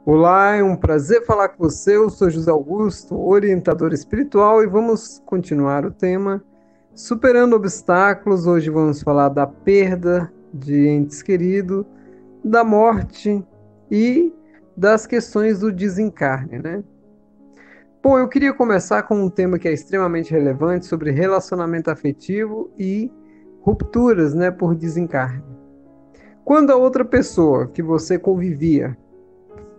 Olá, é um prazer falar com você. Eu sou José Augusto, orientador espiritual, e vamos continuar o tema Superando Obstáculos. Hoje vamos falar da perda de entes queridos, da morte e das questões do desencarne, né? Bom, eu queria começar com um tema que é extremamente relevante sobre relacionamento afetivo e rupturas, né, por desencarne. Quando a outra pessoa que você convivia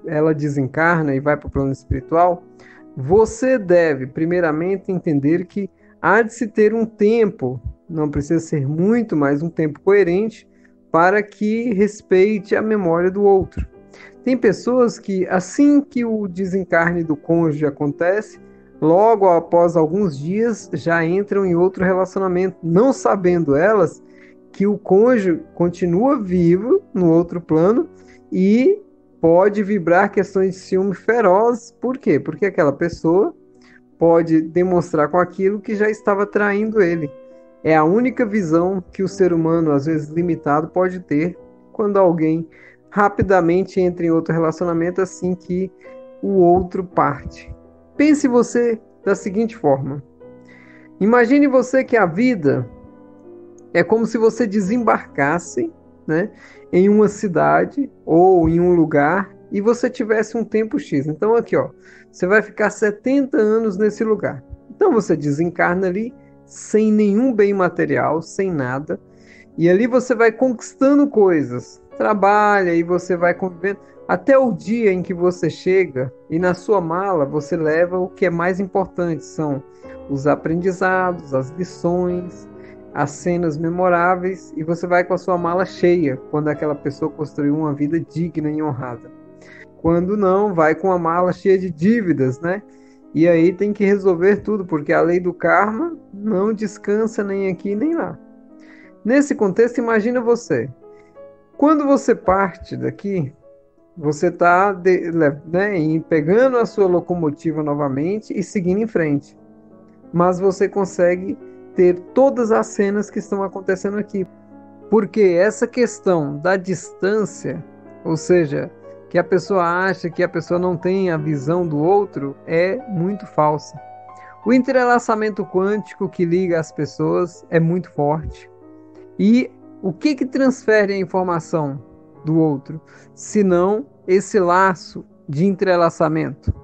ela desencarna e vai para o plano espiritual, você deve, primeiramente, entender que há de se ter um tempo, não precisa ser muito, mas um tempo coerente, para que respeite a memória do outro. Tem pessoas que, assim que o desencarne do cônjuge acontece, logo após alguns dias já entram em outro relacionamento, não sabendo elas que o cônjuge continua vivo no outro plano e pode vibrar questões de ciúme feroz. Por quê? Porque aquela pessoa pode demonstrar com aquilo que já estava traindo ele. É a única visão que o ser humano, às vezes limitado, pode ter quando alguém rapidamente entra em outro relacionamento assim que o outro parte. Pense você da seguinte forma: imagine você que a vida é como se você desembarcasse, né, em uma cidade ou em um lugar e você tivesse um tempo X. Então aqui, ó, você vai ficar 70 anos nesse lugar. Então você desencarna ali sem nenhum bem material, sem nada, e ali você vai conquistando coisas. Trabalha e você vai convivendo até o dia em que você chega e na sua mala você leva o que é mais importante, são os aprendizados, as lições, as cenas memoráveis, e você vai com a sua mala cheia quando aquela pessoa construiu uma vida digna e honrada. Quando não, vai com a mala cheia de dívidas, né? E aí tem que resolver tudo, porque a lei do karma não descansa nem aqui nem lá. Nesse contexto, imagina você. Quando você parte daqui, você está, né, pegando a sua locomotiva novamente e seguindo em frente. Mas você consegue ter todas as cenas que estão acontecendo aqui. Porque essa questão da distância, ou seja, que a pessoa acha que a pessoa não tem a visão do outro, é muito falsa. O entrelaçamento quântico que liga as pessoas é muito forte. E o que transfere a informação do outro, senão esse laço de entrelaçamento?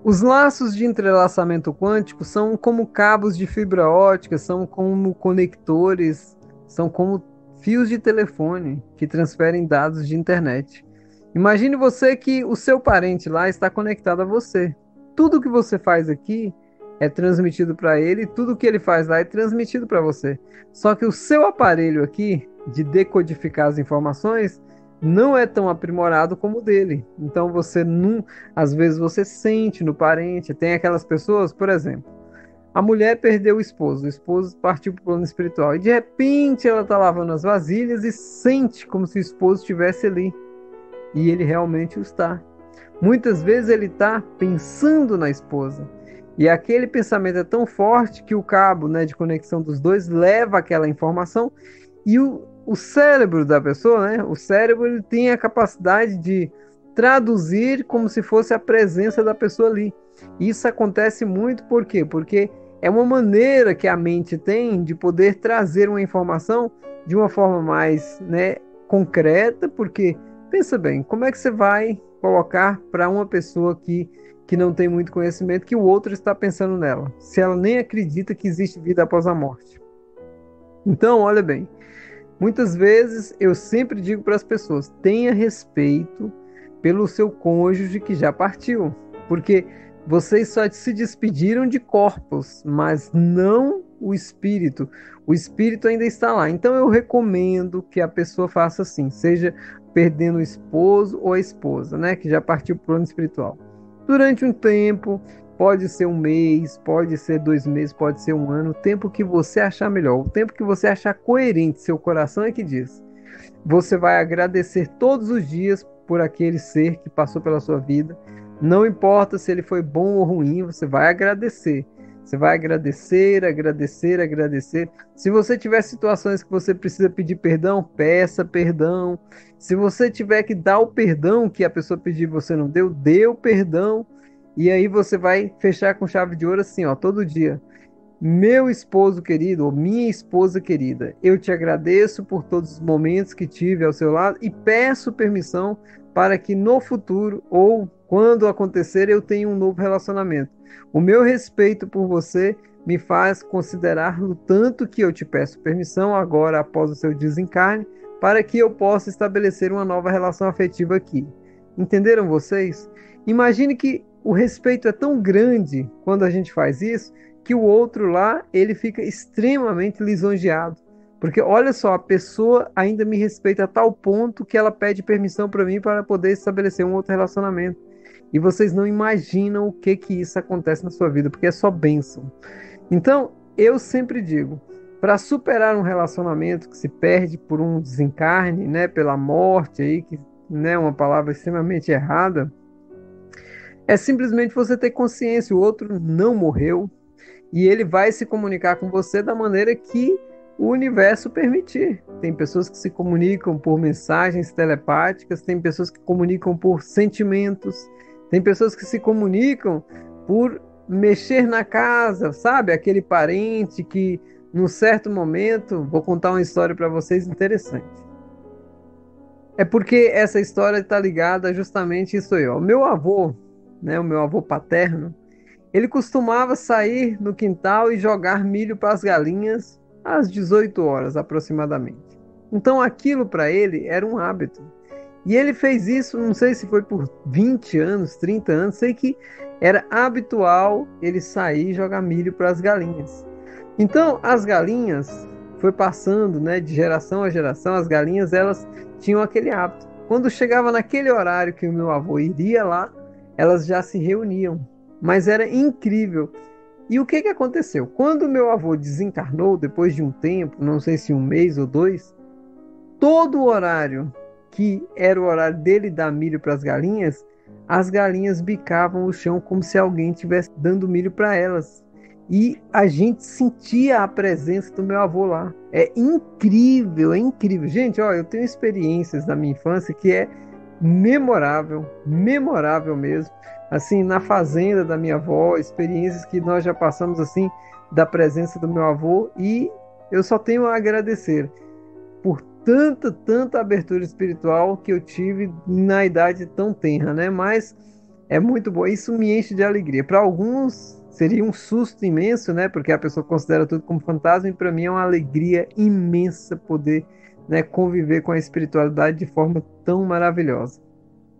Os laços de entrelaçamento quântico são como cabos de fibra ótica, são como conectores, são como fios de telefone que transferem dados de internet. Imagine você que o seu parente lá está conectado a você. Tudo que você faz aqui é transmitido para ele, e tudo que ele faz lá é transmitido para você. Só que o seu aparelho aqui de decodificar as informações não é tão aprimorado como o dele. Então você não, às vezes você sente no parente, tem aquelas pessoas, por exemplo, a mulher perdeu o esposo partiu para o plano espiritual e de repente ela está lavando as vasilhas e sente como se o esposo estivesse ali. E ele realmente o está. Muitas vezes ele está pensando na esposa. E aquele pensamento é tão forte que o cabo, né, de conexão dos dois leva aquela informação e o cérebro da pessoa, né, o cérebro ele tem a capacidade de traduzir como se fosse a presença da pessoa ali. Isso acontece muito por quê? Porque é uma maneira que a mente tem de poder trazer uma informação de uma forma mais, né, concreta, porque pensa bem, como é que você vai colocar para uma pessoa que não tem muito conhecimento que o outro está pensando nela, se ela nem acredita que existe vida após a morte? Então, olha bem, muitas vezes eu sempre digo para as pessoas: tenha respeito pelo seu cônjuge que já partiu, porque vocês só se despediram de corpos, mas não o espírito. O espírito ainda está lá. Então eu recomendo que a pessoa faça assim, seja perdendo o esposo ou a esposa, né, que já partiu para o plano espiritual. Durante um tempo, pode ser um mês, pode ser 2 meses, pode ser um ano, o tempo que você achar melhor, o tempo que você achar coerente, seu coração é que diz. Você vai agradecer todos os dias por aquele ser que passou pela sua vida. Não importa se ele foi bom ou ruim, você vai agradecer. Você vai agradecer, agradecer, agradecer. Se você tiver situações que você precisa pedir perdão, peça perdão. Se você tiver que dar o perdão que a pessoa pediu e você não deu, dê o perdão. E aí você vai fechar com chave de ouro assim, ó, todo dia. Meu esposo querido, ou minha esposa querida, eu te agradeço por todos os momentos que tive ao seu lado e peço permissão para que no futuro ou quando acontecer eu tenha um novo relacionamento. O meu respeito por você me faz considerar o tanto que eu te peço permissão agora após o seu desencarne para que eu possa estabelecer uma nova relação afetiva aqui. Entenderam vocês? Imagine que o respeito é tão grande quando a gente faz isso que o outro lá, ele fica extremamente lisonjeado. Porque olha só, a pessoa ainda me respeita a tal ponto que ela pede permissão para mim para poder estabelecer um outro relacionamento. E vocês não imaginam o que isso acontece na sua vida, porque é só bênção. Então, eu sempre digo, para superar um relacionamento que se perde por um desencarne, né, pela morte aí, que né, é uma palavra extremamente errada, é simplesmente você ter consciência, o outro não morreu, e ele vai se comunicar com você da maneira que o universo permitir. Tem pessoas que se comunicam por mensagens telepáticas, tem pessoas que comunicam por sentimentos, tem pessoas que se comunicam por mexer na casa, sabe? Aquele parente que, num certo momento, vou contar uma história para vocês interessante. É porque essa história está ligada justamente isso aí, ó. O meu avô, né, o meu avô paterno, ele costumava sair no quintal e jogar milho para as galinhas às 18 horas aproximadamente. Então aquilo para ele era um hábito. E ele fez isso, não sei se foi por 20 anos, 30 anos, sei que era habitual ele sair e jogar milho para as galinhas. Então as galinhas foi passando, né, de geração a geração, as galinhas elas tinham aquele hábito. Quando chegava naquele horário que o meu avô iria lá, elas já se reuniam. Mas era incrível. E o que que aconteceu? Quando meu avô desencarnou, depois de um tempo, não sei se um mês ou dois, todo o horário que era o horário dele dar milho para as galinhas bicavam o chão como se alguém estivesse dando milho para elas. E a gente sentia a presença do meu avô lá. É incrível, é incrível. Gente, ó, eu tenho experiências da minha infância que é memorável, memorável mesmo. Assim, na fazenda da minha avó, experiências que nós já passamos assim da presença do meu avô e eu só tenho a agradecer por tanta abertura espiritual que eu tive na idade tão tenra, né? Mas é muito bom, isso me enche de alegria. Para alguns seria um susto imenso, né? Porque a pessoa considera tudo como fantasma e para mim é uma alegria imensa poder, né, conviver com a espiritualidade de forma tão maravilhosa.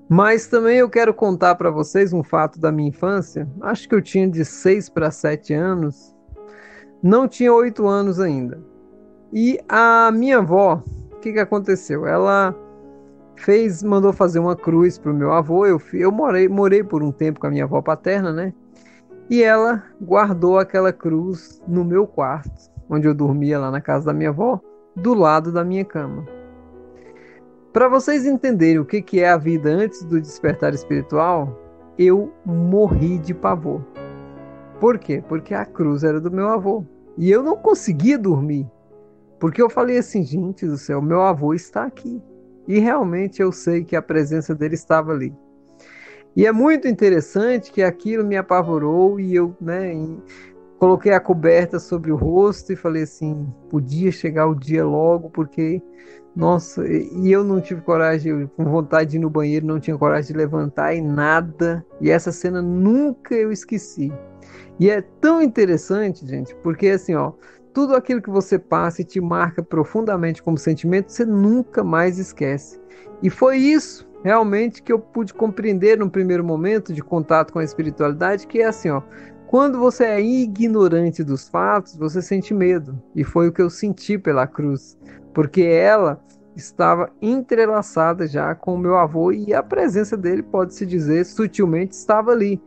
Mas também eu quero contar para vocês um fato da minha infância. Acho que eu tinha de 6 para 7 anos. Não tinha 8 anos ainda. E a minha avó, o que que aconteceu? Ela mandou fazer uma cruz para o meu avô. Eu morei por um tempo com a minha avó paterna, né? E ela guardou aquela cruz no meu quarto, onde eu dormia lá na casa da minha avó, do lado da minha cama. Para vocês entenderem o que é a vida antes do despertar espiritual, eu morri de pavor. Por quê? Porque a cruz era do meu avô. E eu não conseguia dormir. Porque eu falei assim, gente do céu, meu avô está aqui. E realmente eu sei que a presença dele estava ali. E é muito interessante que aquilo me apavorou e eu, né, coloquei a coberta sobre o rosto e falei assim, podia chegar o dia logo, porque, nossa, e eu não tive coragem, com vontade de ir no banheiro, não tinha coragem de levantar e nada. E essa cena nunca eu esqueci. E é tão interessante, gente, porque assim, ó, tudo aquilo que você passa e te marca profundamente como sentimento, você nunca mais esquece. E foi isso realmente que eu pude compreender no primeiro momento de contato com a espiritualidade, que é assim, ó, quando você é ignorante dos fatos, você sente medo. E foi o que eu senti pela cruz, porque ela estava entrelaçada já com o meu avô e a presença dele, pode-se dizer, sutilmente estava ali.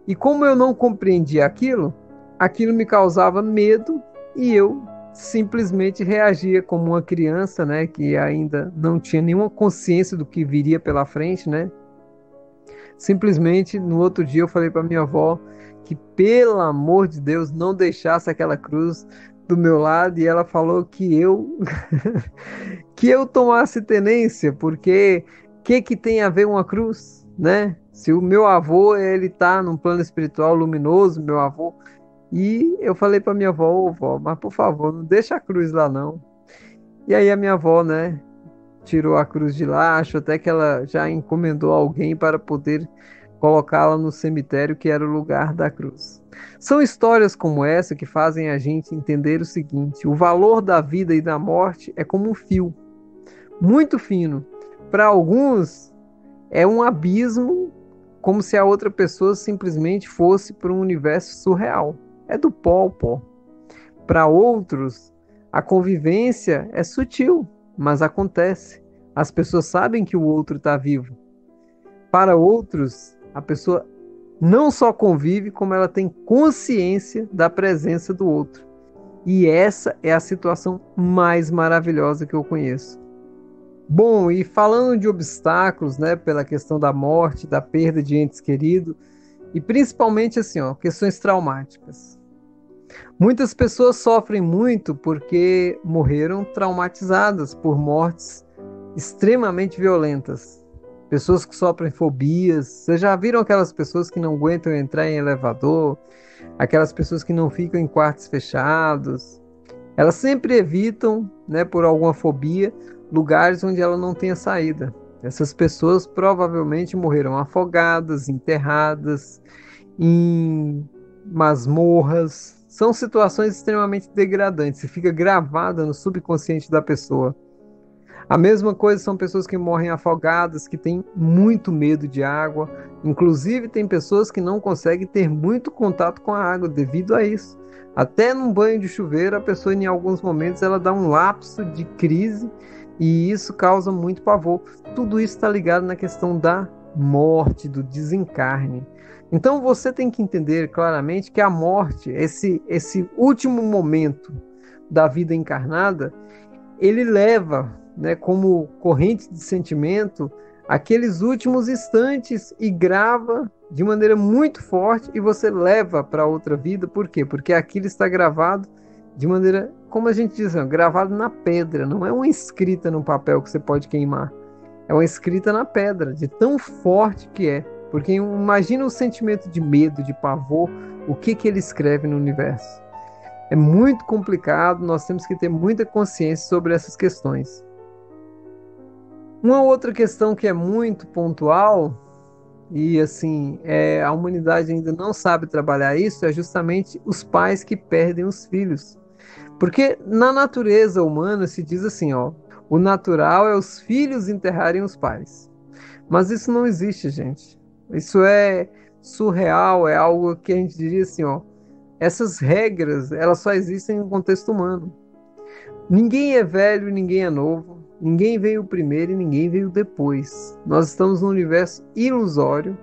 E como eu não compreendia aquilo me causava medo e eu simplesmente reagia como uma criança, né, que ainda não tinha nenhuma consciência do que viria pela frente, né? Simplesmente no outro dia eu falei para minha avó que, pelo amor de Deus, não deixasse aquela cruz do meu lado, e ela falou que eu que eu tomasse tenência, porque que tem a ver uma cruz, né? Se o meu avô, ele tá num plano espiritual luminoso, meu avô, e eu falei para minha avó: "Ô, vó, mas por favor, não deixa a cruz lá não". E aí a minha avó, né, tirou a cruz de lá, acho até que ela já encomendou alguém para poder colocá-la no cemitério, que era o lugar da cruz. São histórias como essa que fazem a gente entender o seguinte: o valor da vida e da morte é como um fio, muito fino. Para alguns, é um abismo, como se a outra pessoa simplesmente fosse para um universo surreal. É do pó ao pó. Para outros, a convivência é sutil, mas acontece. As pessoas sabem que o outro está vivo. Para outros, a pessoa não só convive, como ela tem consciência da presença do outro. E essa é a situação mais maravilhosa que eu conheço. Bom, e falando de obstáculos, né, pela questão da morte, da perda de entes queridos, e principalmente assim, ó, questões traumáticas. Muitas pessoas sofrem muito porque morreram traumatizadas por mortes extremamente violentas. Pessoas que sofrem fobias. Vocês já viram aquelas pessoas que não aguentam entrar em elevador? Aquelas pessoas que não ficam em quartos fechados? Elas sempre evitam, né, por alguma fobia, lugares onde ela não tenha saída. Essas pessoas provavelmente morreram afogadas, enterradas, em masmorras. São situações extremamente degradantes e fica gravada no subconsciente da pessoa. A mesma coisa são pessoas que morrem afogadas, que têm muito medo de água. Inclusive, tem pessoas que não conseguem ter muito contato com a água devido a isso. Até num banho de chuveiro, a pessoa, em alguns momentos, ela dá um lapso de crise e isso causa muito pavor. Tudo isso está ligado na questão da morte, do desencarne. Então, você tem que entender claramente que a morte, esse último momento da vida encarnada, ele leva, né, como corrente de sentimento, aqueles últimos instantes e grava de maneira muito forte e você leva para outra vida. Por quê? Porque aquilo está gravado de maneira, como a gente diz, gravado na pedra, não é uma escrita no papel que você pode queimar. É uma escrita na pedra, de tão forte que é. Porque imagina o sentimento de medo, de pavor, o que ele escreve no universo. É muito complicado, nós temos que ter muita consciência sobre essas questões. Uma outra questão que é muito pontual, e assim, a humanidade ainda não sabe trabalhar isso, é justamente os pais que perdem os filhos. Porque na natureza humana se diz assim, ó, o natural é os filhos enterrarem os pais. Mas isso não existe, gente. Isso é surreal, é algo que a gente diria assim, ó, essas regras, elas só existem no contexto humano. Ninguém é velho e ninguém é novo. Ninguém veio primeiro e ninguém veio depois. Nós estamos num universo ilusório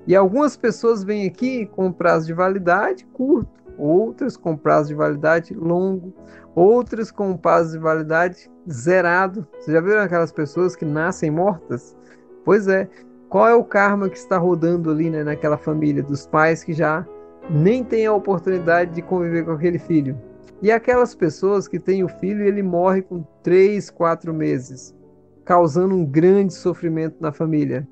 e algumas pessoas vêm aqui com prazo de validade curto, outras com prazo de validade longo, outras com prazo de validade zerado. Vocês já viram aquelas pessoas que nascem mortas? Pois é. Qual é o karma que está rodando ali, né, naquela família dos pais que já nem têm a oportunidade de conviver com aquele filho? E aquelas pessoas que têm o filho e ele morre com 3, 4 meses, causando um grande sofrimento na família.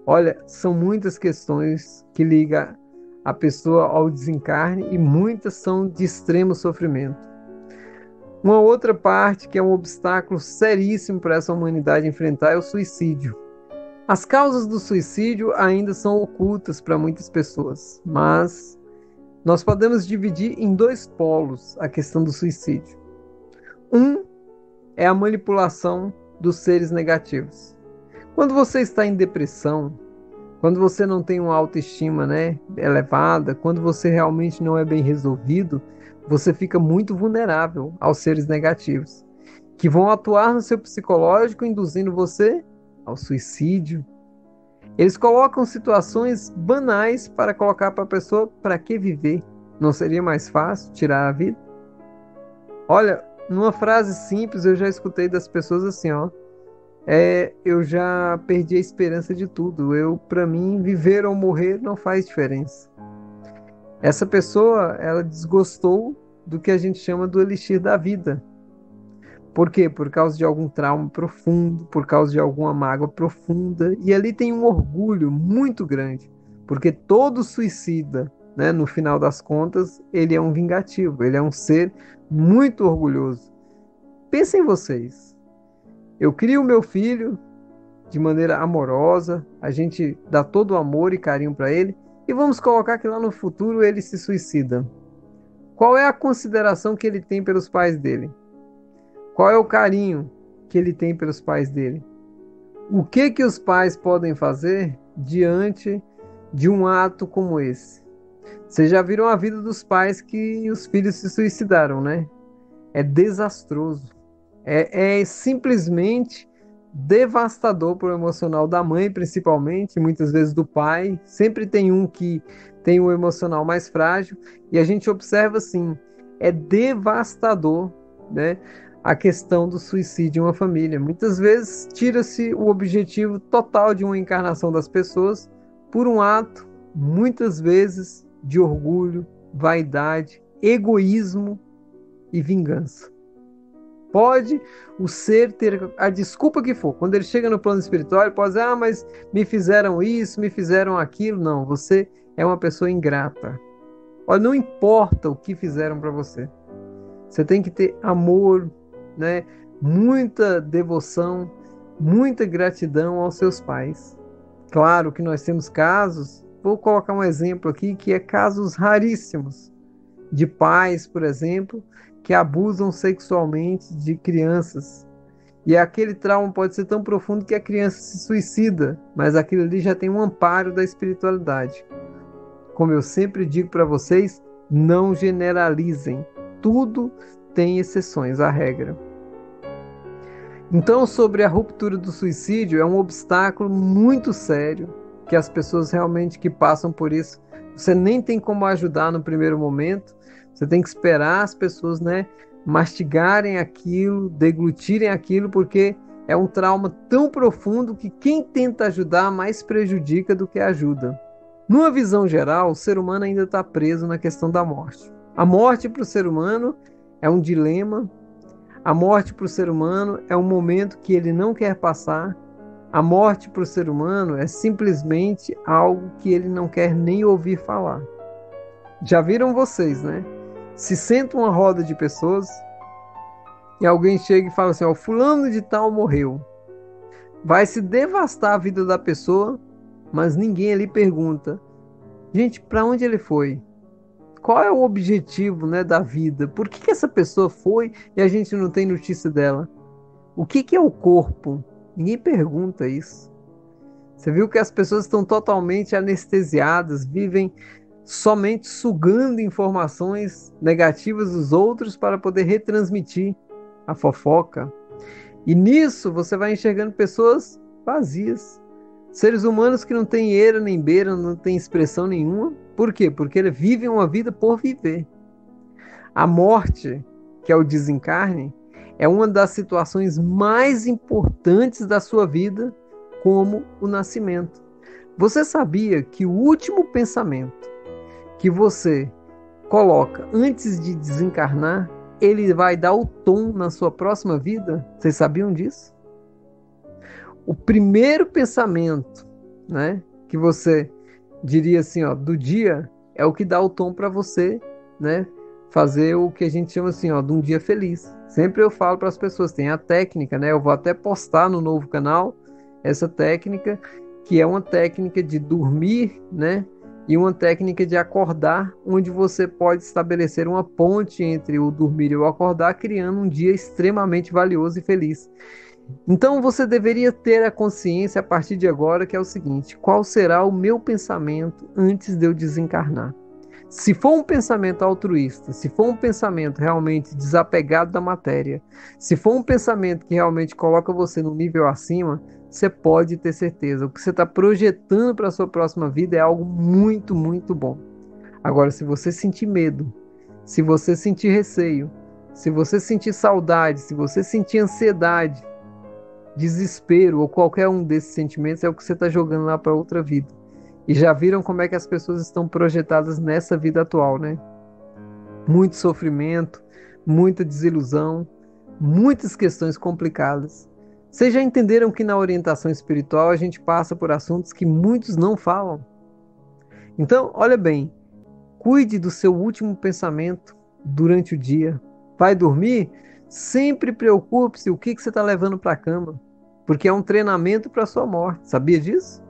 Olha, são muitas questões que ligam a pessoa ao desencarne e muitas são de extremo sofrimento. Uma outra parte que é um obstáculo seríssimo para essa humanidade enfrentar é o suicídio. As causas do suicídio ainda são ocultas para muitas pessoas, mas nós podemos dividir em dois polos a questão do suicídio. Um é a manipulação dos seres negativos. Quando você está em depressão, quando você não tem uma autoestima, né, elevada, quando você realmente não é bem resolvido, você fica muito vulnerável aos seres negativos, que vão atuar no seu psicológico, induzindo você ao suicídio. Eles colocam situações banais para colocar para a pessoa: para que viver? Não seria mais fácil tirar a vida? Olha, numa frase simples eu já escutei das pessoas assim, ó, eu já perdi a esperança de tudo. Para mim, viver ou morrer não faz diferença. Essa pessoa, ela desgostou do que a gente chama do elixir da vida. Por quê? Por causa de algum trauma profundo, por causa de alguma mágoa profunda. E ali tem um orgulho muito grande, porque todo suicida, né, no final das contas, ele é um vingativo, ele é um ser muito orgulhoso. Pensem vocês, eu crio o meu filho de maneira amorosa, a gente dá todo o amor e carinho para ele, e vamos colocar que lá no futuro ele se suicida. Qual é a consideração que ele tem pelos pais dele? Qual é o carinho que ele tem pelos pais dele? O que que os pais podem fazer diante de um ato como esse? Vocês já viram a vida dos pais que os filhos se suicidaram, né? É desastroso. É simplesmente devastador para o emocional da mãe, principalmente, muitas vezes do pai. Sempre tem um que tem um emocional mais frágil. E a gente observa assim, é devastador, né? A questão do suicídio em uma família. Muitas vezes tira-se o objetivo total de uma encarnação das pessoas por um ato, muitas vezes, de orgulho, vaidade, egoísmo e vingança. Pode o ser ter a desculpa que for. Quando ele chega no plano espiritual, ele pode dizer: ah, mas me fizeram isso, me fizeram aquilo. Não, você é uma pessoa ingrata. Olha, não importa o que fizeram para você. Você tem que ter amor, né? Muita devoção, muita gratidão aos seus pais. Claro que nós temos casos, vou colocar um exemplo aqui, que é casos raríssimos de pais, por exemplo, que abusam sexualmente de crianças. E aquele trauma pode ser tão profundo que a criança se suicida, mas aquilo ali já tem um amparo da espiritualidade. Como eu sempre digo para vocês, não generalizem. Tudo tem exceções à regra. Então, sobre a ruptura do suicídio, é um obstáculo muito sério que as pessoas realmente que passam por isso, você nem tem como ajudar no primeiro momento. Você tem que esperar as pessoas, né, mastigarem aquilo, deglutirem aquilo, porque é um trauma tão profundo que quem tenta ajudar mais prejudica do que ajuda. Numa visão geral, o ser humano ainda está preso na questão da morte. A morte para o ser humano é um dilema. A morte para o ser humano é um momento que ele não quer passar. A morte para o ser humano é simplesmente algo que ele não quer nem ouvir falar. Já viram vocês, né? Se senta uma roda de pessoas e alguém chega e fala assim: ó, fulano de tal morreu. Vai se devastar a vida da pessoa, mas ninguém ali pergunta: gente, para onde ele foi? Qual é o objetivo, né, da vida? Por que essa pessoa foi e a gente não tem notícia dela? O que é o corpo? Ninguém pergunta isso. Você viu que as pessoas estão totalmente anestesiadas, vivem somente sugando informações negativas dos outros para poder retransmitir a fofoca. E nisso você vai enxergando pessoas vazias, seres humanos que não têm eira nem beira, não têm expressão nenhuma. Por quê? Porque eles vivem uma vida por viver. A morte, que é o desencarne, é uma das situações mais importantes da sua vida, como o nascimento. Você sabia que o último pensamento que você coloca antes de desencarnar, ele vai dar o tom na sua próxima vida? Vocês sabiam disso? O primeiro pensamento, né, que você diria assim, ó, do dia, é o que dá o tom para você, né, fazer o que a gente chama assim, ó, de um dia feliz. Sempre eu falo para as pessoas, tem a técnica, né, eu vou até postar no novo canal essa técnica, que é uma técnica de dormir, né, e uma técnica de acordar, onde você pode estabelecer uma ponte entre o dormir e o acordar, criando um dia extremamente valioso e feliz. Então você deveria ter a consciência a partir de agora, que é o seguinte: qual será o meu pensamento antes de eu desencarnar? Se for um pensamento altruísta, se for um pensamento realmente desapegado da matéria, se for um pensamento que realmente coloca você no nível acima, você pode ter certeza, o que você está projetando para a sua próxima vida é algo muito, muito bom. Agora, se você sentir medo, se você sentir receio, se você sentir saudade, se você sentir ansiedade, desespero ou qualquer um desses sentimentos, é o que você está jogando lá para outra vida. E já viram como é que as pessoas estão projetadas nessa vida atual, né? Muito sofrimento, muita desilusão, muitas questões complicadas. Vocês já entenderam que na orientação espiritual a gente passa por assuntos que muitos não falam? Então, olha bem, cuide do seu último pensamento durante o dia. Vai dormir? Sempre preocupe-se o que você está levando para a cama, porque é um treinamento para a sua morte. Sabia disso?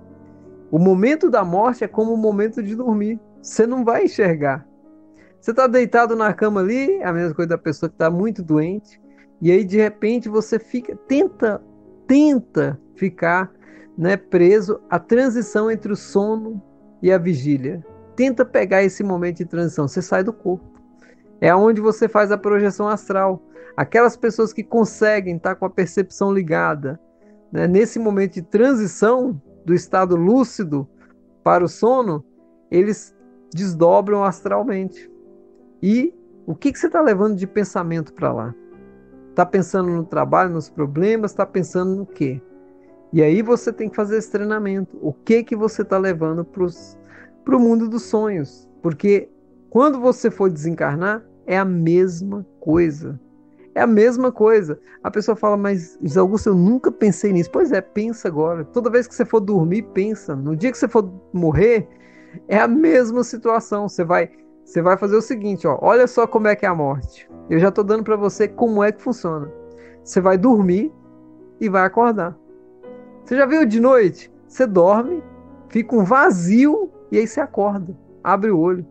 O momento da morte é como o momento de dormir. Você não vai enxergar. Você está deitado na cama ali, é a mesma coisa da pessoa que está muito doente, e aí de repente você tenta ficar, né, preso à transição entre o sono e a vigília. Tenta pegar esse momento de transição, você sai do corpo. É onde você faz a projeção astral. Aquelas pessoas que conseguem estar com a percepção ligada, né, nesse momento de transição do estado lúcido para o sono, eles desdobram astralmente. E o que você está levando de pensamento para lá? Está pensando no trabalho, nos problemas? Está pensando no quê? E aí você tem que fazer esse treinamento. O que você está levando para o mundo dos sonhos? Porque quando você for desencarnar, é a mesma coisa. É a mesma coisa. A pessoa fala, mas José Augusto, eu nunca pensei nisso. Pois é, pensa agora. Toda vez que você for dormir, pensa. No dia que você for morrer, é a mesma situação. Você vai fazer o seguinte, ó. Olha só como é que é a morte. Eu já estou dando para você como é que funciona. Você vai dormir e vai acordar. Você já viu de noite? Você dorme, fica um vazio e aí você acorda. Abre o olho.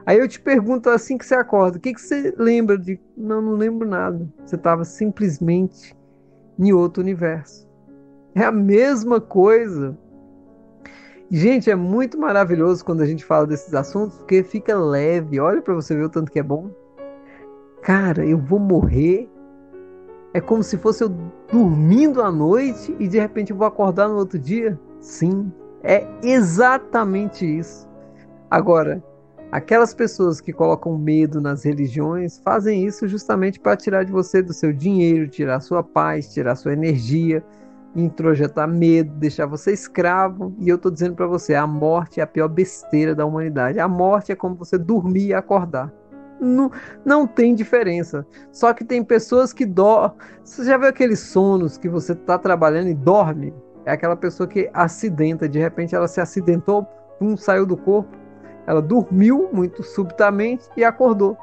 Aí eu te pergunto assim que você acorda, o que você lembra de... Não, não lembro nada. Você estava simplesmente em outro universo. É a mesma coisa. Gente, é muito maravilhoso quando a gente fala desses assuntos, porque fica leve. Olha para você ver o tanto que é bom. Cara, eu vou morrer. É como se fosse eu dormindo à noite e de repente eu vou acordar no outro dia. Sim, é exatamente isso. Agora, aquelas pessoas que colocam medo nas religiões fazem isso justamente para tirar de você do seu dinheiro, tirar sua paz, tirar sua energia, introjetar medo, deixar você escravo. E eu estou dizendo para você, a morte é a pior besteira da humanidade. A morte é como você dormir e acordar. Não, não tem diferença. Só que tem pessoas que dormem. Você já viu aqueles sonos que você está trabalhando e dorme? É aquela pessoa que acidenta, de repente ela se acidentou, saiu do corpo. Ela dormiu muito subitamente e acordou.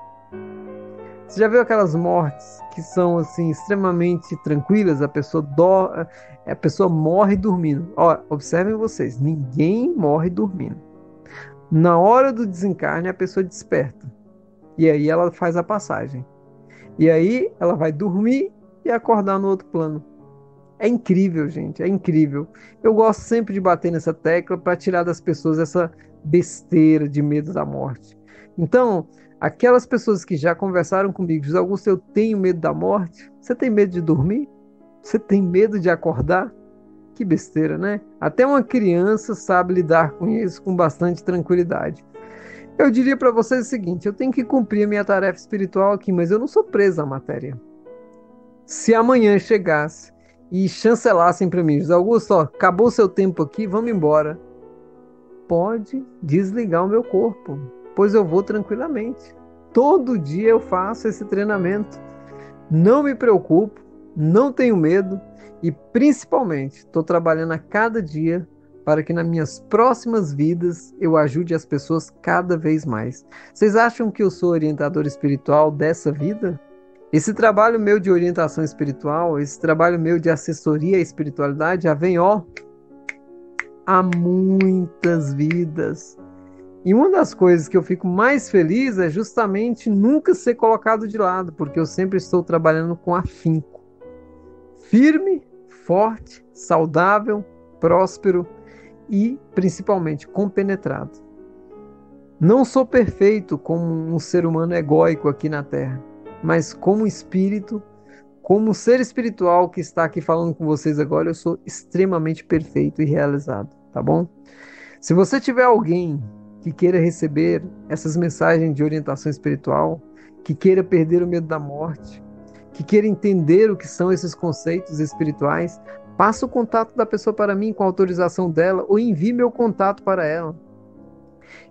Você já viu aquelas mortes que são assim extremamente tranquilas? A pessoa morre dormindo. Ó, observem vocês, ninguém morre dormindo. Na hora do desencarne, a pessoa desperta. E aí ela faz a passagem. E aí ela vai dormir e acordar no outro plano. É incrível, gente, é incrível. Eu gosto sempre de bater nessa tecla para tirar das pessoas essa besteira de medo da morte. Então, aquelas pessoas que já conversaram comigo, José Augusto, eu tenho medo da morte. Você tem medo de dormir? Você tem medo de acordar? Que besteira, né? Até uma criança sabe lidar com isso com bastante tranquilidade. Eu diria para vocês o seguinte, eu tenho que cumprir a minha tarefa espiritual aqui, mas eu não sou preso à matéria. Se amanhã chegasse e chancelassem para mim, José Augusto, ó, acabou o seu tempo aqui, vamos embora. Pode desligar o meu corpo, pois eu vou tranquilamente. Todo dia eu faço esse treinamento. Não me preocupo, não tenho medo e principalmente estou trabalhando a cada dia para que nas minhas próximas vidas eu ajude as pessoas cada vez mais. Vocês acham que eu sou orientador espiritual dessa vida? Esse trabalho meu de orientação espiritual, esse trabalho meu de assessoria à espiritualidade já vem, ó, há muitas vidas. E uma das coisas que eu fico mais feliz é justamente nunca ser colocado de lado, porque eu sempre estou trabalhando com afinco. Firme, forte, saudável, próspero e principalmente compenetrado. Não sou perfeito como um ser humano egóico aqui na Terra, mas como espírito, como ser espiritual que está aqui falando com vocês agora, eu sou extremamente perfeito e realizado, tá bom? Se você tiver alguém que queira receber essas mensagens de orientação espiritual, que queira perder o medo da morte, que queira entender o que são esses conceitos espirituais, Passa o contato da pessoa para mim com a autorização dela ou envie meu contato para ela.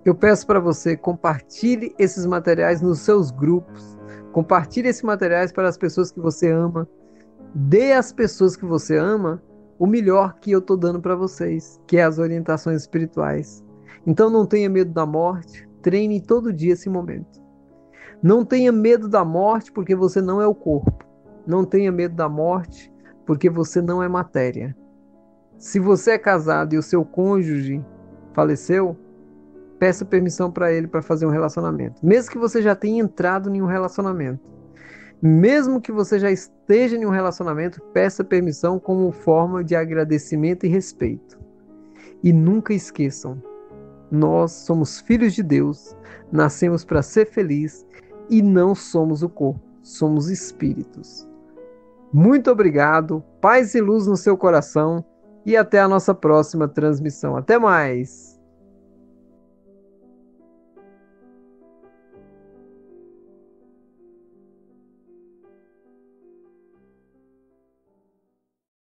Eu peço para você, compartilhe esses materiais nos seus grupos. Compartilhe esses materiais para as pessoas que você ama. Dê às pessoas que você ama o melhor que eu estou dando para vocês, que é as orientações espirituais. Então não tenha medo da morte, treine todo dia esse momento. Não tenha medo da morte porque você não é o corpo. Não tenha medo da morte porque você não é matéria. Se você é casado e o seu cônjuge faleceu, peça permissão para ele para fazer um relacionamento. Mesmo que você já tenha entrado em um relacionamento. Mesmo que você já esteja em um relacionamento, peça permissão como forma de agradecimento e respeito. E nunca esqueçam, nós somos filhos de Deus, nascemos para ser felizes e não somos o corpo, somos espíritos. Muito obrigado, paz e luz no seu coração e até a nossa próxima transmissão. Até mais!